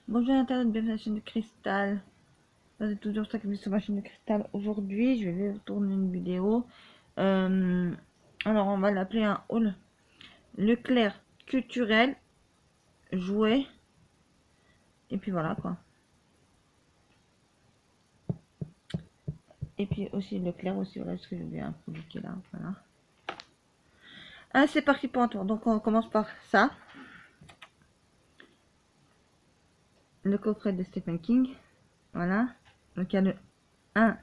Bonjour Internet, bienvenue sur la chaîne de Cristal. Vous êtes toujours ça qui sur ma chaîne de Cristal. Aujourd'hui, je vais vous tourner une vidéo. Alors, on va l'appeler un haul Leclerc culturel, jouet. Et puis voilà quoi. Et puis aussi Leclerc aussi, voilà ce que je vais un produit qui est là. Voilà. C'est parti pour un tour. Donc, on commence par ça. Le coffret de Stephen King. Voilà. Donc, il y a le 1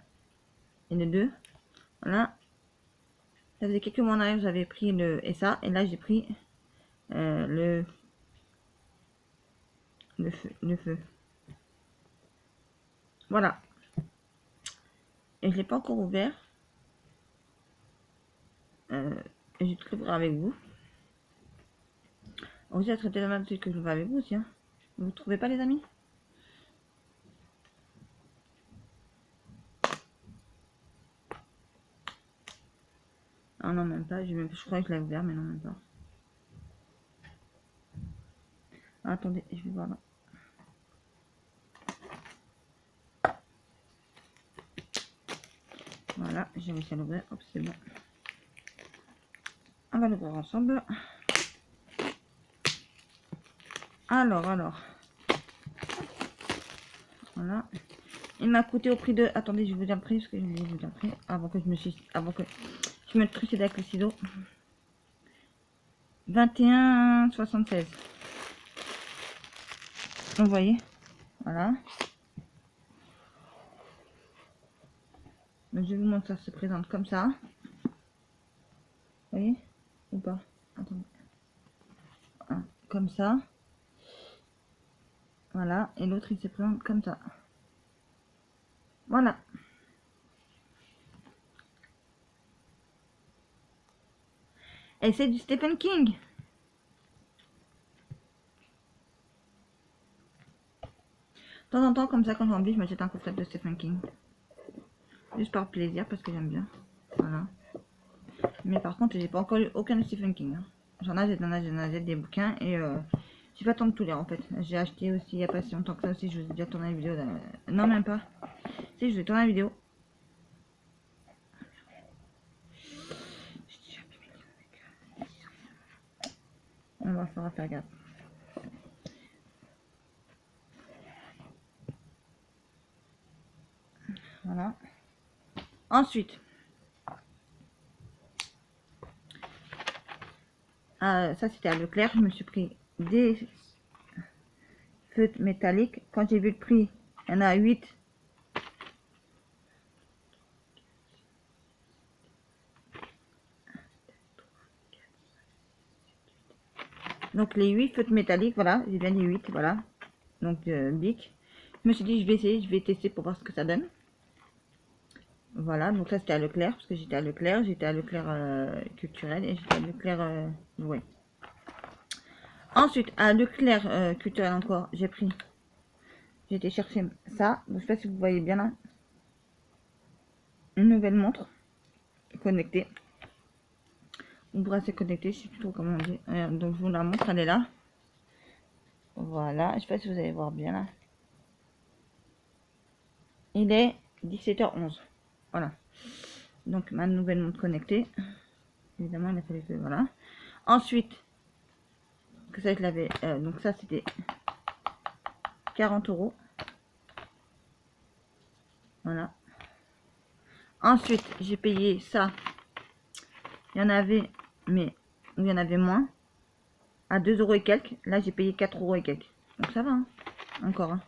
et le 2. Voilà. Ça faisait quelques mois en arrière, j'avais pris le SA. Et là, j'ai pris le feu. Voilà. Et je l'ai pas encore ouvert. Et je vais l'ouvrir avec vous. Aussi, ça serait peut-être mal que je l'ouvre avec vous aussi. Hein. Vous trouvez pas, les amis? Ah non, même pas. Je croyais que je l'avais ouvert, mais non, même pas. Ah, attendez, je vais voir là. Voilà, j'ai réussi à l'ouvrir. Hop, c'est bon. On va l'ouvrir ensemble. Alors. Voilà. Il m'a coûté au prix de... Attendez, je vais vous dire le prix, parce que je vais vous dire le prix. Avant que je me trucide avec le ciseau. 21,76. Vous voyez? Voilà. Donc, je vous montre, ça se présente comme ça. Vous voyez? Ou pas? Attendez. Comme ça. Voilà. Et l'autre, il se présente comme ça. Voilà. Et c'est du Stephen King. De temps en temps, comme ça, quand j'ai envie, je m'achète un coffret de Stephen King. Juste par plaisir, parce que j'aime bien. Voilà. Mais par contre, j'ai pas encore lu aucun de Stephen King. Hein. J'en ai des bouquins et j'ai pas le temps de tout lire en fait. J'ai acheté aussi il y a pas si longtemps que ça aussi. Je vous ai déjà tourné la vidéo. Non, même pas. Si, je vais tourner la vidéo. On va faire gaffe. Voilà. Ensuite, ça c'était à Leclerc. Je me suis pris des feutres métalliques. Quand j'ai vu le prix, il y en a 8. Donc les 8 feutres métalliques, voilà, j'ai bien dit 8, voilà. Donc Bic. Je me suis dit, je vais essayer, je vais tester pour voir ce que ça donne. Voilà, donc là c'était à Leclerc, parce que j'étais à Leclerc culturel et j'étais à Leclerc jouet. Ensuite, à Leclerc culturel encore, j'ai été chercher ça. Donc, je sais pas si vous voyez bien là. Une nouvelle montre connectée. Ou bracelet connecté, je sais plus trop comment on dit. Donc je vous la montre, elle est là. Voilà, je sais pas si vous allez voir bien là. Il est 17h11. Voilà. Donc ma nouvelle montre connectée. Évidemment, il a fallu que voilà. Ensuite, que ça je l'avais. Donc ça c'était 40 €. Voilà. Ensuite, j'ai payé ça. Il y en avait, mais il y en avait moins. À 2 € et quelques. Là, j'ai payé 4 € et quelques. Donc ça va, hein. Encore. Hein.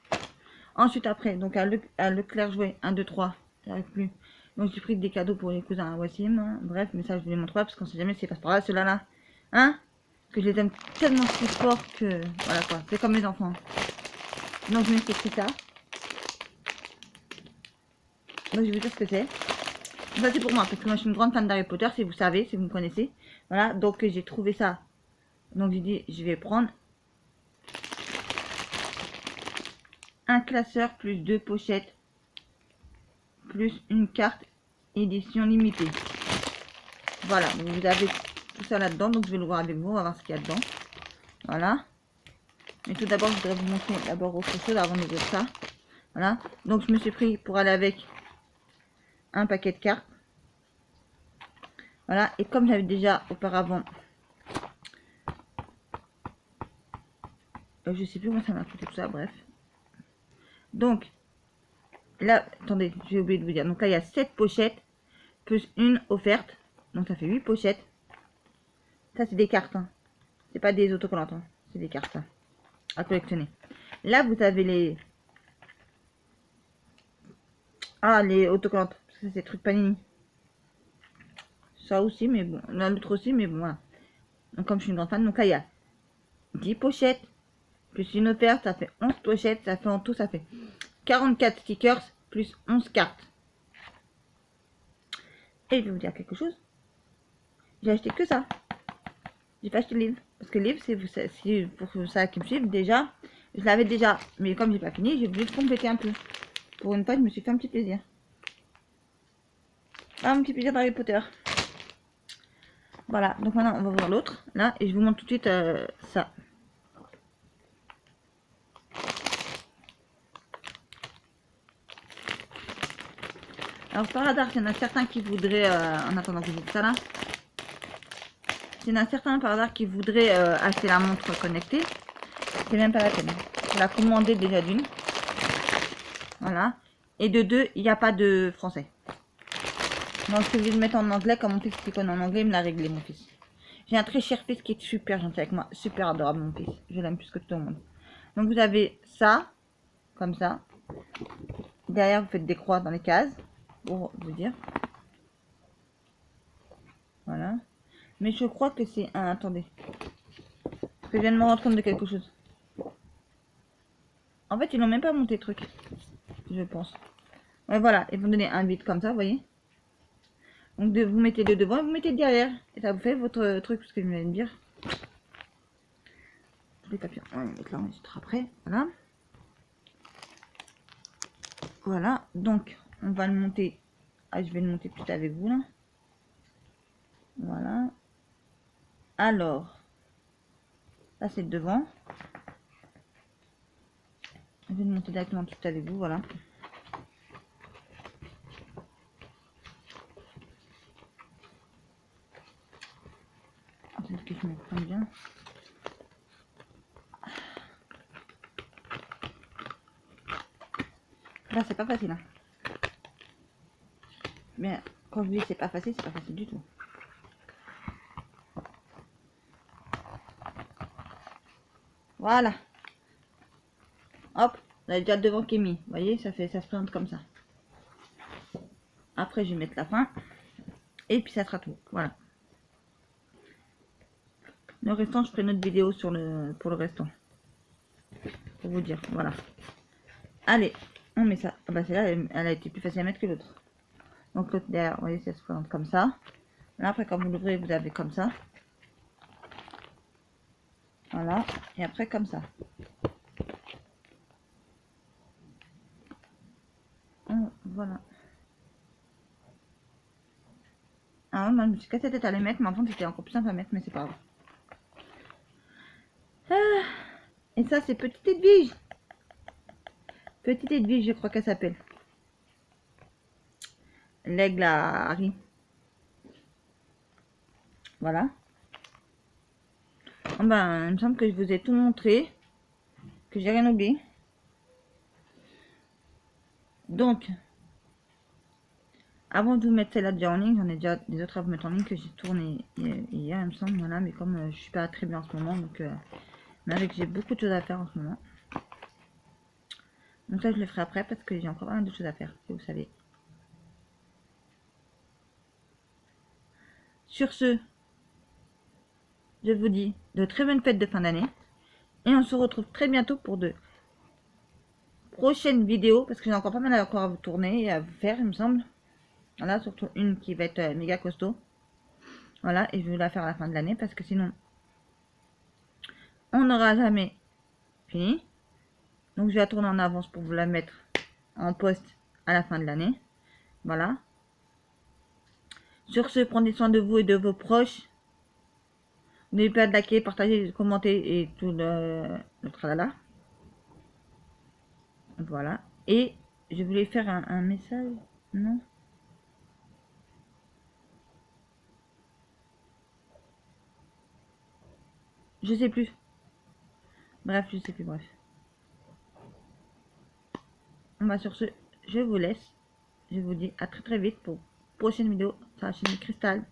Ensuite, après, donc à Leclerc jouet 1, 2, 3. J'arrive plus. Donc j'ai pris des cadeaux pour les cousins à Wassim. Hein. Bref, mais ça, je vous les montre pas parce qu'on sait jamais si c'est passe par là, ceux-là là. Hein? Que je les aime tellement si fort que. Voilà quoi. C'est comme mes enfants. Donc je me suis pris ça. Donc je vais vous dire ce que c'est. Ça c'est pour moi parce que moi je suis une grande fan d'Harry Potter, si vous savez, si vous me connaissez. Voilà, donc j'ai trouvé ça. Donc j'ai dit je vais prendre un classeur plus 2 pochettes plus une carte édition limitée. Voilà, vous avez tout ça là-dedans, donc je vais le voir avec vous, on va voir ce qu'il y a dedans. Voilà. Mais tout d'abord, je voudrais vous montrer d'abord autre chose avant de dire ça. Voilà. Donc, je me suis pris pour aller avec un paquet de cartes. Voilà. Et comme j'avais déjà auparavant... je sais plus comment ça m'a coûté tout ça, bref. Donc, là, attendez, j'ai oublié de vous dire. Donc là, il y a 7 pochettes, plus une offerte. Donc ça fait 8 pochettes. Ça, c'est des cartes. Hein. C'est pas des autocollantes. Hein. C'est des cartes hein, à collectionner. Là, vous avez les... Ah, les autocollantes. Parce que c'est des trucs Panini. Ça aussi, mais bon. L'autre aussi, mais bon, voilà. Donc, comme je suis une grande fan, donc là, il y a 10 pochettes. Plus une offerte, ça fait 11 pochettes. Ça fait en tout, ça fait 44 stickers, plus 11 cartes. Et je vais vous dire quelque chose. J'ai acheté que ça. J'ai pas acheté le livre. Parce que le livre, c'est pour ça qui me suivent déjà. Je l'avais déjà. Mais comme j'ai pas fini, j'ai voulu compléter un peu. Pour une fois, je me suis fait un petit plaisir. Ah, un petit plaisir d'Harry Potter. Voilà. Donc maintenant, on va voir l'autre. Là. Et je vous montre tout de suite ça. Alors par hasard, il y en a certains qui voudraient... en attendant que je dise ça là. Il y en a certains par hasard qui voudraient acheter la montre connectée. C'est même pas la peine. Je l'ai commandé déjà d'une. Voilà. Et de deux, il n'y a pas de français. Donc je vais le mettre en anglais. Comme mon fils qui connaît en anglais, il me l'a réglé mon fils. J'ai un très cher fils qui est super gentil avec moi. Super adorable mon fils. Je l'aime plus que tout le monde. Donc vous avez ça. Comme ça. Derrière vous faites des croix dans les cases. Pour vous dire. Voilà. Mais je crois que c'est un... Attendez. Parce que je viens de me rendre compte de quelque chose. En fait, ils n'ont même pas monté le truc. Je pense. Ouais, voilà. Ils vont donner un vide comme ça, vous voyez. Donc, vous mettez de devant et vous mettez derrière. Et ça vous fait votre truc, parce que je viens de dire. Les papiers, on va les mettre là, on est après. Voilà. Voilà. Donc, on va le monter. Ah, je vais le monter tout avec vous, là. Voilà. Alors. Là, c'est le devant. Je vais le monter directement tout avec vous, voilà. Que je me prends bien. Là, c'est pas facile. Hein. Mais quand je dis c'est pas facile du tout. Voilà. Hop, vous avez déjà le devant qui est mis. Vous voyez, ça se présente comme ça. Après, je vais mettre la fin. Et puis, ça sera tout. Voilà. Le restant, je ferai une autre vidéo pour le restant. Pour vous dire, voilà. Allez, on met ça. Ah bah, celle-là, elle a été plus facile à mettre que l'autre. Donc, l'autre derrière, vous voyez, ça se présente comme ça. Là, après, quand vous l'ouvrez, vous avez comme ça. Voilà. Et après, comme ça. Voilà. Ah, moi, je me suis cassé la tête à les mettre, mais avant, c'était encore plus simple à mettre, mais c'est pas grave. Ah, et ça, c'est Petite Edwige. Petite Edwige, je crois qu'elle s'appelle. L'aigle à Harry. Voilà. Oh ben, il me semble que je vous ai tout montré. Que j'ai rien oublié. Donc, avant de vous mettre celle-là déjà en ligne, j'en ai déjà des autres à vous mettre en ligne que j'ai tourné hier, il me semble. Voilà, mais comme je suis pas très bien en ce moment, donc avec j'ai beaucoup de choses à faire en ce moment. Donc ça, je le ferai après parce que j'ai encore pas mal de choses à faire, si vous savez. Sur ce, je vous dis de très bonnes fêtes de fin d'année. Et on se retrouve très bientôt pour de prochaines vidéos. Parce que j'ai encore pas mal encore à vous tourner et à vous faire, il me semble. Voilà, surtout une qui va être méga costaud. Voilà, et je vais la faire à la fin de l'année parce que sinon, on n'aura jamais fini. Donc, je vais la tourner en avance pour vous la mettre en poste à la fin de l'année. Voilà. Sur ce, prenez soin de vous et de vos proches. N'oubliez pas de liker, partager, commenter et tout le tralala. Voilà. Et je voulais faire un message. Non? Je sais plus. Bref, je sais plus, bref. Sur ce, je vous laisse. Je vous dis à très très vite pour prochaine vidéo sur la chaîne Cristal.